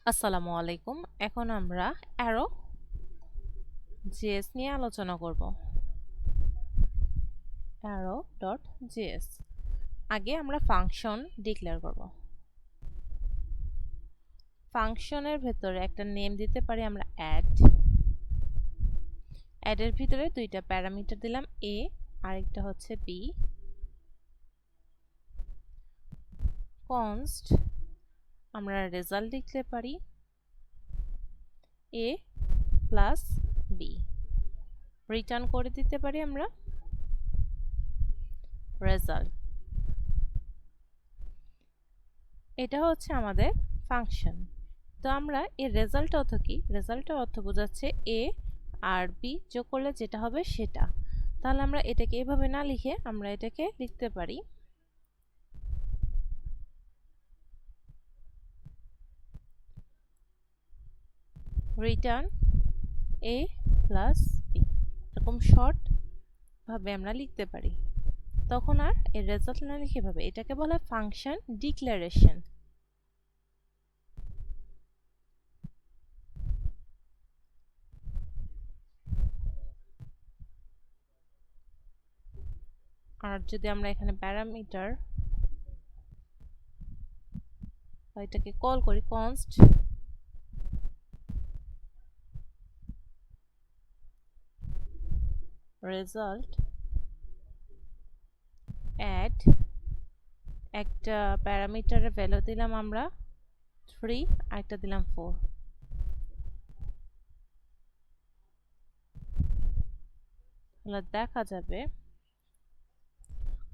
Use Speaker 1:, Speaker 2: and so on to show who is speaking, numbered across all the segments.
Speaker 1: আসসালামু আলাইকুম। এখন আমরা অ্যারো জেএস নিয়ে আলোচনা করব। Arrow dot JS. আগে আমরা ফাংশন ডিক্লেয়ার করব। ফাংশনের ভেতরে একটা নেম দিতে পারি আমরা অ্যাড। অ্যাডের ভিতরে দুইটা প্যারামিটার দিলাম এ, আরেকটা হচ্ছে বি। কনস্ট আমরা রেজাল্ট লিখতে পারি এ প্লাস বি। রিটার্ন করে দিতে পারি আমরা রেজাল্ট। এটা হচ্ছে আমাদের ফাংশন। তো আমরা এর রেজাল্ট অর্থ কি? রেজাল্টের অর্থ বোঝাচ্ছে এ আর বি যোগ করলে যেটা হবে সেটা। তাহলে আমরা এটাকে এভাবে না লিখে আমরা এটাকে লিখতে পারি রিটার্ন এ প্লাস বি। এরকম শর্ট ভাবে আমরা লিখতে পারি। তখন আর এর রেজাল্ট না লিখে ভাবে এটাকে বলা ফাংশন ডিক্লারেশন। আর যদি আমরা এখানে প্যারামিটার এটাকে কল করি কনস্ট রেজাল্ট অ্যাড, একটা প্যারামিটারের ভ্যালু দিলাম আমরা 3, আরেকটা দিলাম 4। তাহলে দেখা যাবে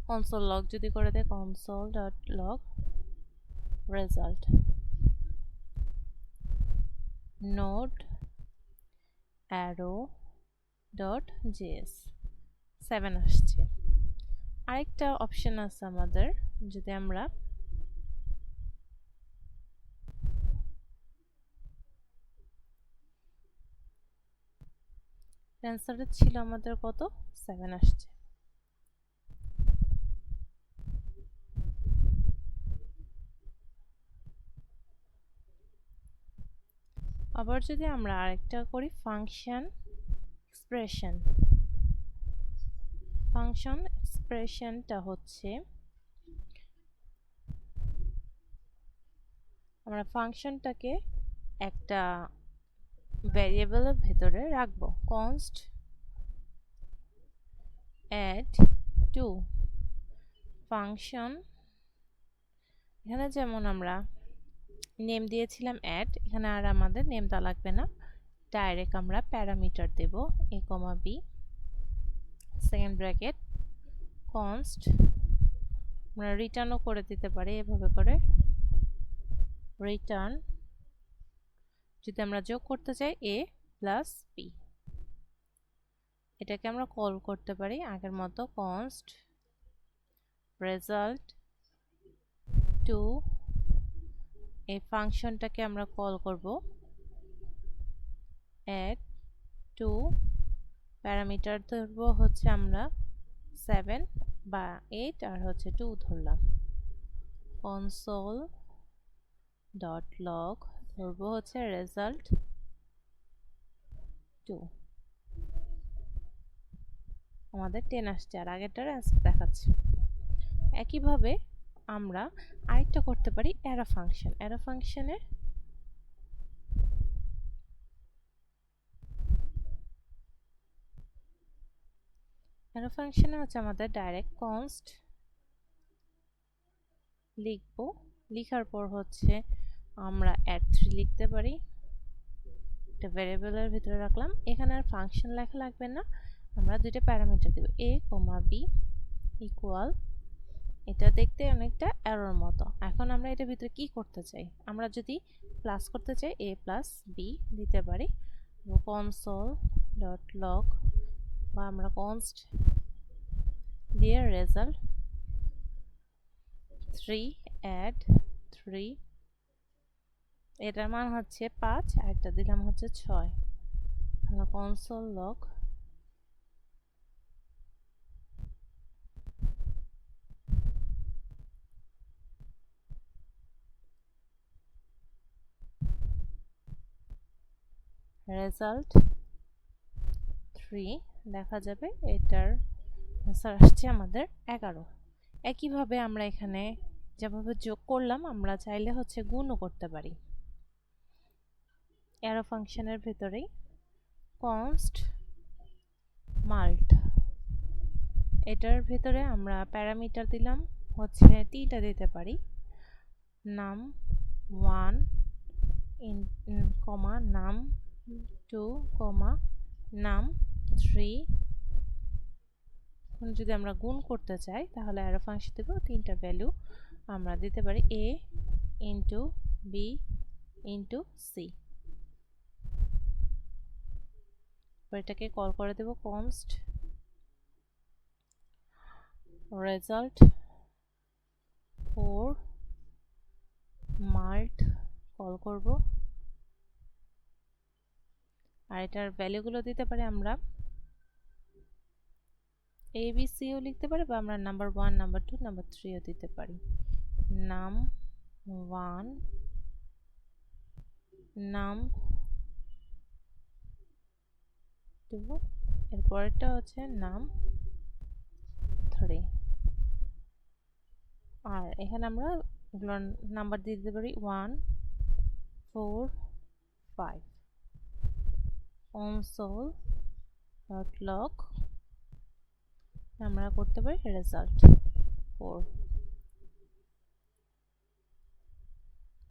Speaker 1: কনসোল লগ যদি করে দেয় console.log result node arrow.js 7 আসছে। আরেকটা অপশন আছে আমাদের, যদি আমরা অ্যান্সারে ছিল আমাদের কত 7 আসছে। আবার যদি আমরা আরেকটা করি ফাংশন এক্সপ্রেশন। ফাংশন এক্সপ্রেশনটা হচ্ছে আমরা ফাংশনটাকে একটা ভ্যারিয়েবলের ভেতরে রাখবো। কনস্ট অ্যাড টু ফাংশন, এখানে যেমন আমরা নেম দিয়েছিলাম অ্যাড, এখানে আর আমাদের নেম দেওয়া লাগবে না, ডাইরেক্ট আমরা প্যারামিটার দেব a, b second bracket const. আমরা রিটার্নও করে দিতে পারি এভাবে করে রিটার্ন, যদি আমরা যোগ করতে চাই a প্লাস b। এটাকে আমরা কল করতে পারি আগের মতো কনস্ট রেজাল্ট টু, এই ফাংশনটাকে আমরা কল করব অ্যাড টু, প্যারামিটার ধরবো হচ্ছে আমরা 7 বা 8 আর হচ্ছে 2 ধরলাম। console.log ধরবো হচ্ছে রেজাল্ট 2, আমাদের 10 আসছে আর আগেরটার অ্যান্সার দেখাচ্ছে। একইভাবে আমরা আরেকটা করতে পারি অ্যারো ফাংশন। অ্যারো ফাংশনে হচ্ছে আমাদের ডাইরেক্ট কনস্ট লিখবো, লিখার পর হচ্ছে আমরা অ্যাড 3 লিখতে পারি, একটা ভ্যারিয়েবলের ভিতরে রাখলাম। এখানে আর ফাংশন লেখা লাগবে না, আমরা দুইটা প্যারামিটার দেব a, b ইকুয়াল, এটা দেখতে অনেকটা অ্যারোর মতো। এখন আমরা এটার ভিতরে কি করতে চাই, আমরা যদি প্লাস করতে চাই a প্লাস b দিতে পারি console.log বা আমরা কনস্ট দিয়ে রেজাল্ট 3 অ্যাড 3, এটার মান হচ্ছে 5 আর একটা দিলাম হচ্ছে 6। তাহলে console.log রেজাল্ট 3 দেখা যাবে এটার অ্যান্সার আসছে আমাদের 11। একইভাবে আমরা এখানে যেভাবে যোগ করলাম আমরা চাইলে হচ্ছে গুণও করতে পারি। অ্যারো ফাংশনের ভেতরেই কনস্ট মাল্ট, এটার ভেতরে আমরা প্যারামিটার দিলাম হচ্ছে 3টা দিতে পারি, নাম 1 কমা নাম 2 কমা নাম 3। যদি আমরা গুণ করতে চাই তাহলে অ্যারো ফাংশন দেব, 3টা ভ্যালু আমরা দিতে পারি a into b into c। এটাকে কল করে দেব কনস্ট রেজাল্ট 4 মাল্ট কল করব, আর এটার ভ্যালুগুলো দিতে পারি আমরা a b c ও লিখতে পারি, বা আমরা নাম্বার 1 নাম্বার 2 নাম্বার 3 ও দিতে পারি। নাম 1 নাম 2 এরপরটা হচ্ছে নাম 3। আর এখানে আমরা নাম্বার দিয়ে দিতে পারি 1 4 5 console log আমরা করতে পারি রেজাল্ট 4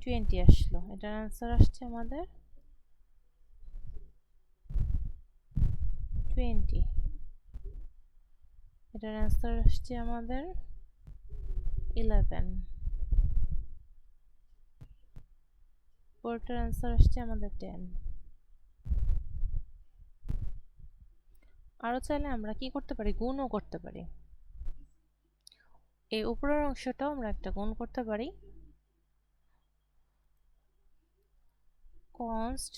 Speaker 1: 20 আসলো। এটার অ্যান্সার আসছে আমাদের 20। এটার অ্যান্সার আসছে আমাদের 11। পরেরটার অ্যান্সার আসছে আমাদের 10। আরো চাইলে আমরা কি করতে পারি, গুণও করতে পারি। এই উপরের অংশটাও আমরা একটা গুণ করতে পারি, const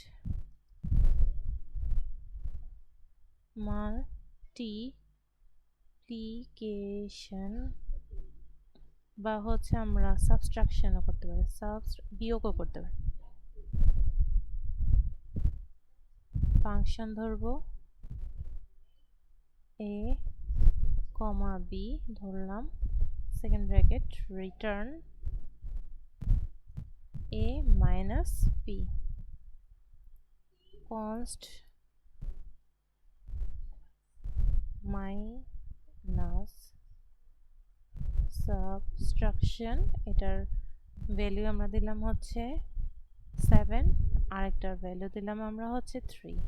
Speaker 1: multiplication, বা হচ্ছে আমরা সাবট্রাকশনও করতে পারি, বিয়োগও করতে পারি। ফাংশন ধরবো a কমা b ধরলাম, second bracket return a minus b, const minus subtraction, এটার ভ্যালু আমরা দিলাম হচ্ছে 7, আরেকটার ভ্যালু দিলাম আমরা হচ্ছে 3।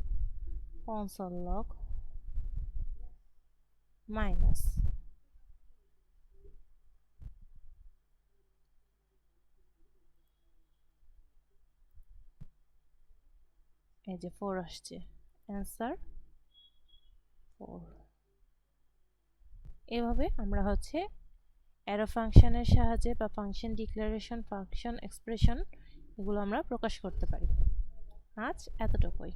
Speaker 1: console log মাইনাস, এই যে 4 আসছে, অ্যান্সার 4। এভাবে আমরা হচ্ছে অ্যারো ফাংশনের সাহায্যে বা ফাংশন ডিক্লারেশন, ফাংশন এক্সপ্রেশন, এগুলো আমরা প্রকাশ করতে পারি। আজ এতটুকুই।